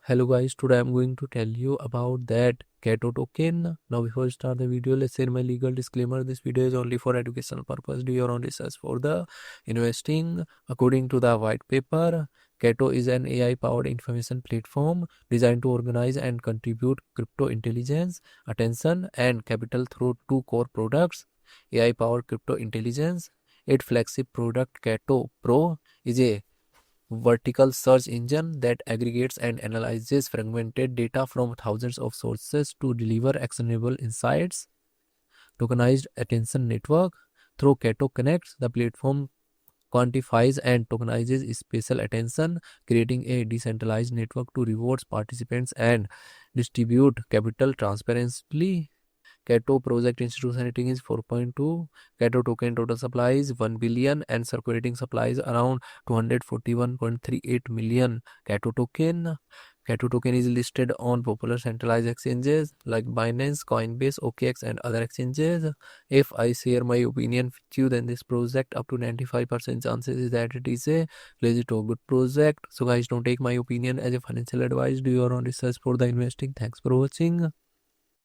Hello guys, today I'm going to tell you about that KAITO token. Now before we start the video, let's say my legal disclaimer. This video is only for educational purpose. Do your own research for the investing. According to the white paper, KAITO is an AI powered information platform designed to organize and contribute crypto intelligence, attention and capital through two core products. AI powered crypto intelligence. Its flagship product KAITO Pro is a vertical search engine that aggregates and analyzes fragmented data from thousands of sources to deliver actionable insights. Tokenized attention network. Through KAITO Connects, the platform quantifies and tokenizes spatial attention, creating a decentralized network to reward participants and distribute capital transparently. KAITO project institution rating is 4.2. KAITO token total supply is 1 billion and circulating supply is around 241.38 million KAITO token. KAITO token is listed on popular centralized exchanges like Binance, Coinbase, OKX and other exchanges. If I share my opinion with you, then this project up to 95% chances is that it is a legit or good project. So guys, don't take my opinion as a financial advice. Do your own research for the investing. Thanks for watching.